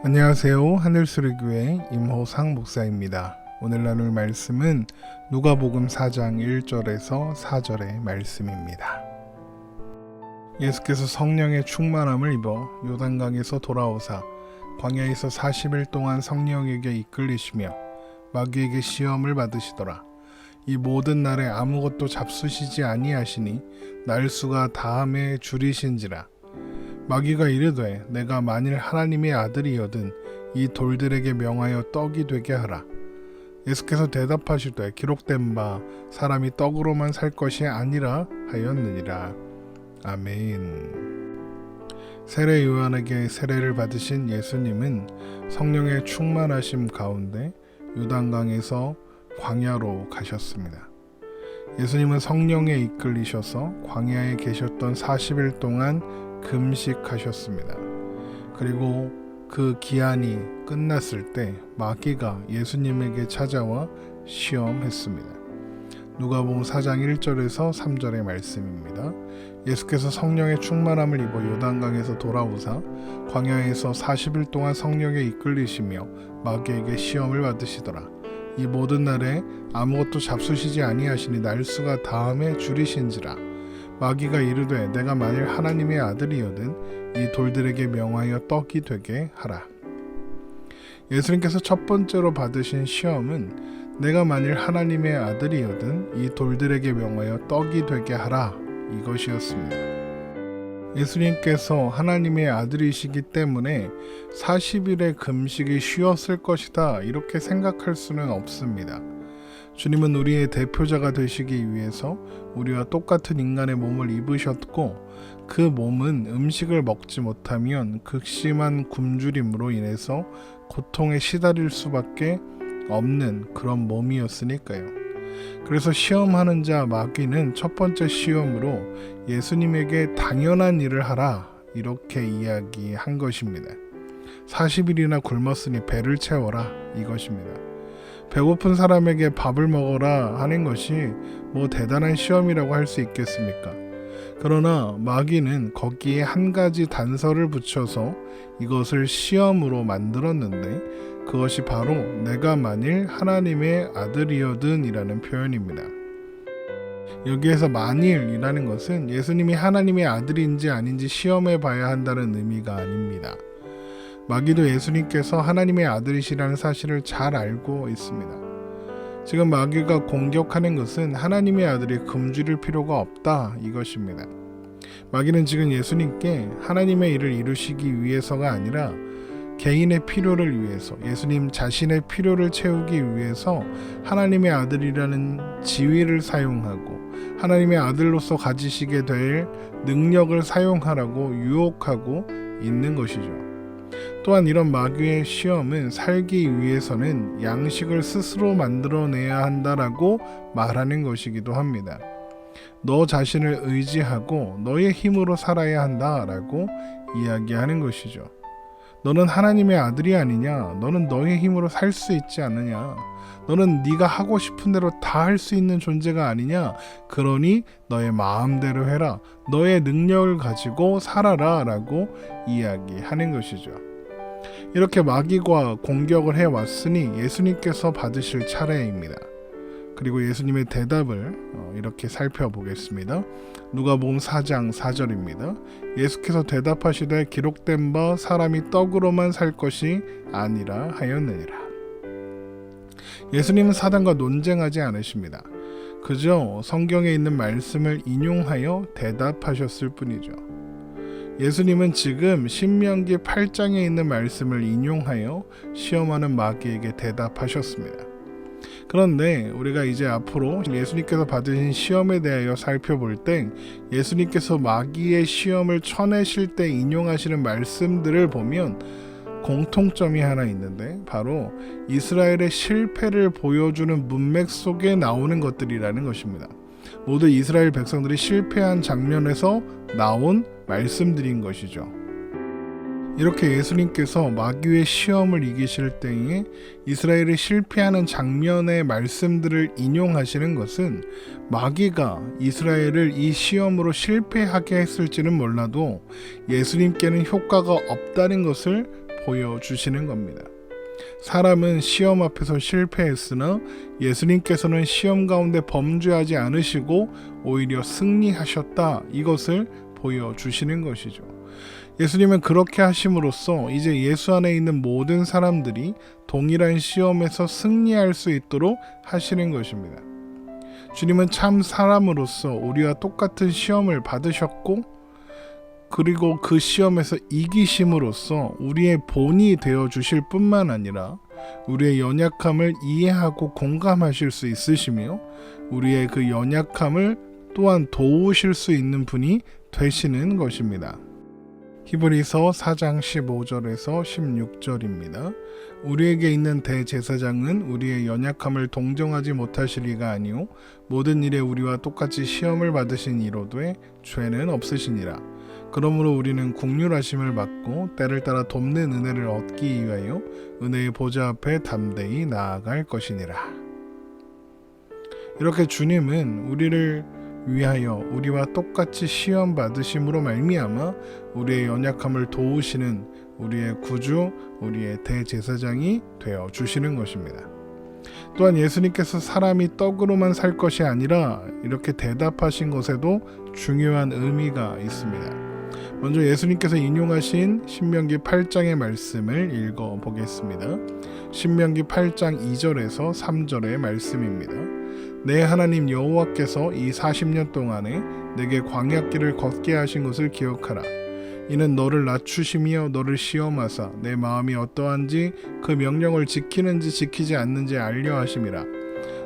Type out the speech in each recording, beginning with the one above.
안녕하세요. 하늘수리교회 임호상 목사입니다. 오늘 나눌 말씀은 누가복음 4장 1절에서 4절의 말씀입니다. 예수께서 성령의 충만함을 입어 요단강에서 돌아오사 광야에서 40일 동안 성령에게 이끌리시며 마귀에게 시험을 받으시더라. 이 모든 날에 아무것도 잡수시지 아니하시니 날수가 다함에 줄이신지라. 마귀가 이르되 내가 만일 하나님의 아들이거든 이 돌들에게 명하여 떡이 되게 하라. 예수께서 대답하시되 기록된 바 사람이 떡으로만 살 것이 아니라 하였느니라. 아멘. 세례 요한에게 세례를 받으신 예수님은 성령의 충만하심 가운데 요단강에서 광야로 가셨습니다. 예수님은 성령에 이끌리셔서 광야에 계셨던 40일 동안 금식하셨습니다. 그리고 그 기한이 끝났을 때 마귀가 예수님에게 찾아와 시험했습니다. 누가복음 4장 1절에서 3절의 말씀입니다. 예수께서 성령의 충만함을 입어 요단강에서 돌아오사 광야에서 40일 동안 성령에 이끌리시며 마귀에게 시험을 받으시더라. 이 모든 날에 아무것도 잡수시지 아니하시니 날수가 다함에 줄이신지라. 마귀가 이르되 내가 만일 하나님의 아들이거든 이 돌들에게 명하여 떡이 되게 하라. 예수님께서 첫 번째로 받으신 시험은 내가 만일 하나님의 아들이거든 이 돌들에게 명하여 떡이 되게 하라 이것이었습니다. 예수님께서 하나님의 아들이시기 때문에 40일의 금식이 쉬웠을 것이다 이렇게 생각할 수는 없습니다. 주님은 우리의 대표자가 되시기 위해서 우리와 똑같은 인간의 몸을 입으셨고 그 몸은 음식을 먹지 못하면 극심한 굶주림으로 인해서 고통에 시달릴 수밖에 없는 그런 몸이었으니까요. 그래서 시험하는 자 마귀는 첫 번째 시험으로 예수님에게 당연한 일을 하라 이렇게 이야기한 것입니다. 40일이나 굶었으니 배를 채워라 이것입니다. 배고픈 사람에게 밥을 먹어라 하는 것이 뭐 대단한 시험이라고 할 수 있겠습니까? 그러나 마귀는 거기에 한 가지 단서를 붙여서 이것을 시험으로 만들었는데 그것이 바로 내가 만일 하나님의 아들이거든 이라는 표현입니다. 여기에서 만일이라는 것은 예수님이 하나님의 아들인지 아닌지 시험해 봐야 한다는 의미가 아닙니다. 마귀도 예수님께서 하나님의 아들이시라는 사실을 잘 알고 있습니다. 지금 마귀가 공격하는 것은 하나님의 아들이 굶주릴 필요가 없다 이것입니다. 마귀는 지금 예수님께 하나님의 일을 이루시기 위해서가 아니라 개인의 필요를 위해서 예수님 자신의 필요를 채우기 위해서 하나님의 아들이라는 지위를 사용하고 하나님의 아들로서 가지시게 될 능력을 사용하라고 유혹하고 있는 것이죠. 또한 이런 마귀의 시험은 살기 위해서는 양식을 스스로 만들어내야 한다라고 말하는 것이기도 합니다. 너 자신을 의지하고 너의 힘으로 살아야 한다라고 이야기하는 것이죠. 너는 하나님의 아들이 아니냐? 너는 너의 힘으로 살 수 있지 않느냐? 너는 네가 하고 싶은 대로 다 할 수 있는 존재가 아니냐? 그러니 너의 마음대로 해라. 너의 능력을 가지고 살아라 라고 이야기하는 것이죠. 이렇게 마귀가 공격을 해왔으니 예수님께서 받으실 차례입니다. 그리고 예수님의 대답을 이렇게 살펴보겠습니다. 누가복음 4장 4절입니다. 예수께서 대답하시되 기록된 바 사람이 떡으로만 살 것이 아니라 하였느니라. 예수님은 사단과 논쟁하지 않으십니다. 그저 성경에 있는 말씀을 인용하여 대답하셨을 뿐이죠. 예수님은 지금 신명기 8장에 있는 말씀을 인용하여 시험하는 마귀에게 대답하셨습니다. 그런데 우리가 이제 앞으로 예수님께서 받으신 시험에 대하여 살펴볼 때 예수님께서 마귀의 시험을 쳐내실 때 인용하시는 말씀들을 보면 공통점이 하나 있는데 바로 이스라엘의 실패를 보여주는 문맥 속에 나오는 것들이라는 것입니다. 모두 이스라엘 백성들이 실패한 장면에서 나온 말씀들인 것이죠. 이렇게 예수님께서 마귀의 시험을 이기실 때에 이스라엘이 실패하는 장면의 말씀들을 인용하시는 것은 마귀가 이스라엘을 이 시험으로 실패하게 했을지는 몰라도 예수님께는 효과가 없다는 것을 보여주시는 겁니다. 사람은 시험 앞에서 실패했으나 예수님께서는 시험 가운데 범죄하지 않으시고 오히려 승리하셨다. 이것을 보여주시는 것이죠. 예수님은 그렇게 하심으로써 이제 예수 안에 있는 모든 사람들이 동일한 시험에서 승리할 수 있도록 하시는 것입니다. 주님은 참 사람으로서 우리와 똑같은 시험을 받으셨고 그리고 그 시험에서 이기심으로써 우리의 본이 되어 주실 뿐만 아니라 우리의 연약함을 이해하고 공감하실 수 있으시며 우리의 그 연약함을 또한 도우실 수 있는 분이 되시는 것입니다. 히브리서 4장 15절에서 16절입니다. 우리에게 있는 대제사장은 우리의 연약함을 동정하지 못하실 리가 아니요 모든 일에 우리와 똑같이 시험을 받으신 이로되 죄는 없으시니라. 그러므로 우리는 긍휼하심을 받고 때를 따라 돕는 은혜를 얻기 위하여 은혜의 보좌 앞에 담대히 나아갈 것이니라. 이렇게 주님은 우리를 위하여 우리와 똑같이 시험 받으심으로 말미암아 우리의 연약함을 도우시는 우리의 구주, 우리의 대제사장이 되어 주시는 것입니다. 또한 예수님께서 사람이 떡으로만 살 것이 아니라 이렇게 대답하신 것에도 중요한 의미가 있습니다. 먼저 예수님께서 인용하신 신명기 8장의 말씀을 읽어보겠습니다. 신명기 8장 2절에서 3절의 말씀입니다. 내 하나님 여호와께서 이 40년 동안에 내게 광야길을 걷게 하신 것을 기억하라. 이는 너를 낮추시며 너를 시험하사 내 마음이 어떠한지 그 명령을 지키는지 지키지 않는지 알려 하심이라.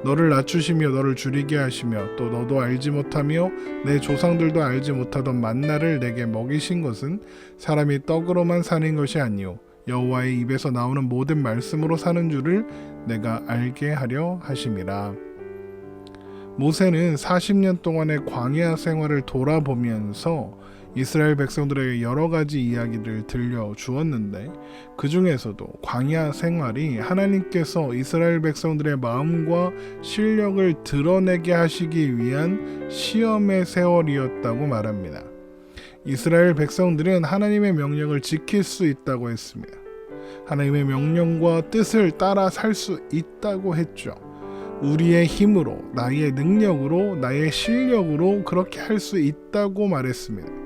너를 낮추시며 너를 줄이게 하시며 또 너도 알지 못하며 내 조상들도 알지 못하던 만나를 내게 먹이신 것은 사람이 떡으로만 사는 것이 아니요 여호와의 입에서 나오는 모든 말씀으로 사는 줄을 내가 알게 하려 하심이라. 모세는 40년 동안의 광야 생활을 돌아보면서 이스라엘 백성들에게 여러 가지 이야기를 들려주었는데 그 중에서도 광야 생활이 하나님께서 이스라엘 백성들의 마음과 실력을 드러내게 하시기 위한 시험의 세월이었다고 말합니다. 이스라엘 백성들은 하나님의 명령을 지킬 수 있다고 했습니다. 하나님의 명령과 뜻을 따라 살 수 있다고 했죠. 우리의 힘으로, 나의 능력으로, 나의 실력으로 그렇게 할 수 있다고 말했습니다.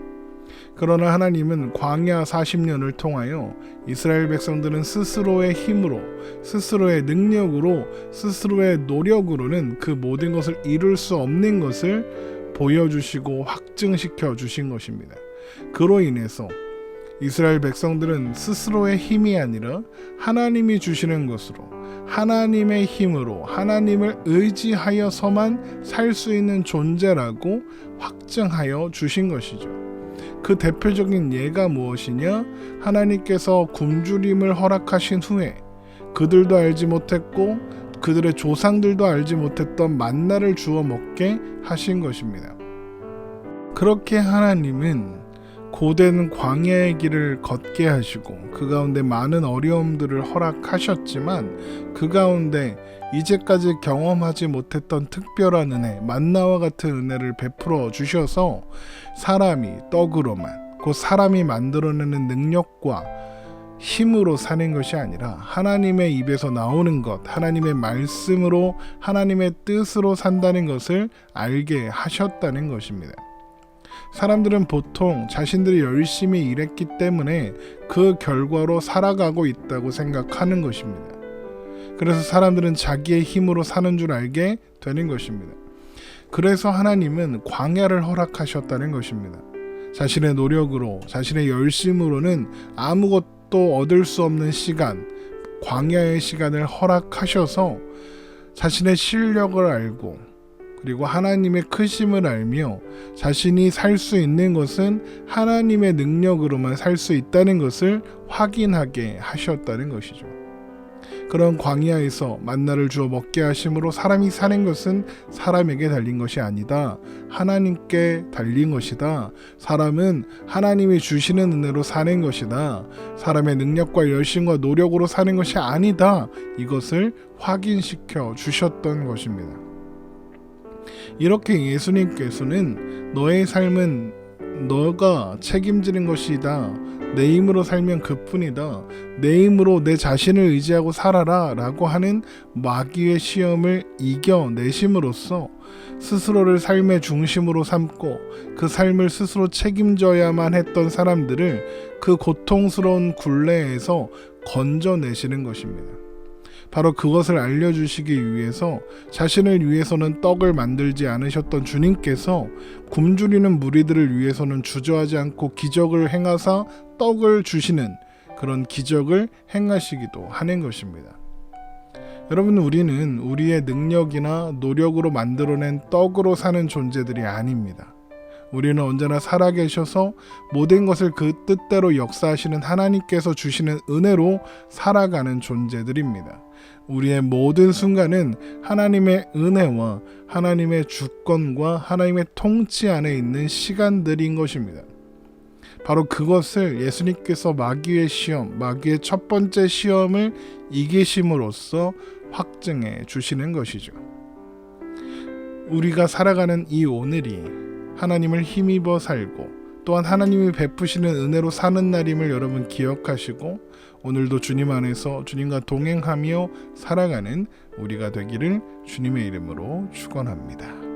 그러나 하나님은 광야 40년을 통하여 이스라엘 백성들은 스스로의 힘으로, 스스로의 능력으로, 스스로의 노력으로는 그 모든 것을 이룰 수 없는 것을 보여주시고 확증시켜 주신 것입니다. 그로 인해서 이스라엘 백성들은 스스로의 힘이 아니라 하나님이 주시는 것으로 하나님의 힘으로 하나님을 의지하여서만 살 수 있는 존재라고 확증하여 주신 것이죠. 그 대표적인 예가 무엇이냐? 하나님께서 굶주림을 허락하신 후에 그들도 알지 못했고 그들의 조상들도 알지 못했던 만나를 주어 먹게 하신 것입니다. 그렇게 하나님은 고된 광야의 길을 걷게 하시고 그 가운데 많은 어려움들을 허락하셨지만 그 가운데 이제까지 경험하지 못했던 특별한 은혜, 만나와 같은 은혜를 베풀어 주셔서 사람이 떡으로만, 곧 사람이 만들어내는 능력과 힘으로 사는 것이 아니라 하나님의 입에서 나오는 것, 하나님의 말씀으로 하나님의 뜻으로 산다는 것을 알게 하셨다는 것입니다. 사람들은 보통 자신들이 열심히 일했기 때문에 그 결과로 살아가고 있다고 생각하는 것입니다. 그래서 사람들은 자기의 힘으로 사는 줄 알게 되는 것입니다. 그래서 하나님은 광야를 허락하셨다는 것입니다. 자신의 노력으로, 자신의 열심으로는 아무것도 얻을 수 없는 시간, 광야의 시간을 허락하셔서 자신의 실력을 알고 그리고 하나님의 크심을 알며 자신이 살 수 있는 것은 하나님의 능력으로만 살 수 있다는 것을 확인하게 하셨다는 것이죠. 그런 광야에서 만나를 주어 먹게 하심으로 사람이 사는 것은 사람에게 달린 것이 아니다. 하나님께 달린 것이다. 사람은 하나님이 주시는 은혜로 사는 것이다. 사람의 능력과 열심과 노력으로 사는 것이 아니다. 이것을 확인시켜 주셨던 것입니다. 이렇게 예수님께서는 너의 삶은 너가 책임지는 것이다. 내 힘으로 살면 그뿐이다. 내 힘으로 내 자신을 의지하고 살아라 라고 하는 마귀의 시험을 이겨내심으로써 스스로를 삶의 중심으로 삼고 그 삶을 스스로 책임져야만 했던 사람들을 그 고통스러운 굴레에서 건져내시는 것입니다. 바로 그것을 알려주시기 위해서 자신을 위해서는 떡을 만들지 않으셨던 주님께서 굶주리는 무리들을 위해서는 주저하지 않고 기적을 행하사 떡을 주시는 그런 기적을 행하시기도 하는 것입니다. 여러분, 우리는 우리의 능력이나 노력으로 만들어낸 떡으로 사는 존재들이 아닙니다. 우리는 언제나 살아계셔서 모든 것을 그 뜻대로 역사하시는 하나님께서 주시는 은혜로 살아가는 존재들입니다. 우리의 모든 순간은 하나님의 은혜와 하나님의 주권과 하나님의 통치 안에 있는 시간들인 것입니다. 바로 그것을 예수님께서 마귀의 시험, 마귀의 첫 번째 시험을 이기심으로써 확증해 주시는 것이죠. 우리가 살아가는 이 오늘이 하나님을 힘입어 살고 또한 하나님이 베푸시는 은혜로 사는 날임을 여러분 기억하시고 오늘도 주님 안에서 주님과 동행하며 살아가는 우리가 되기를 주님의 이름으로 축원합니다.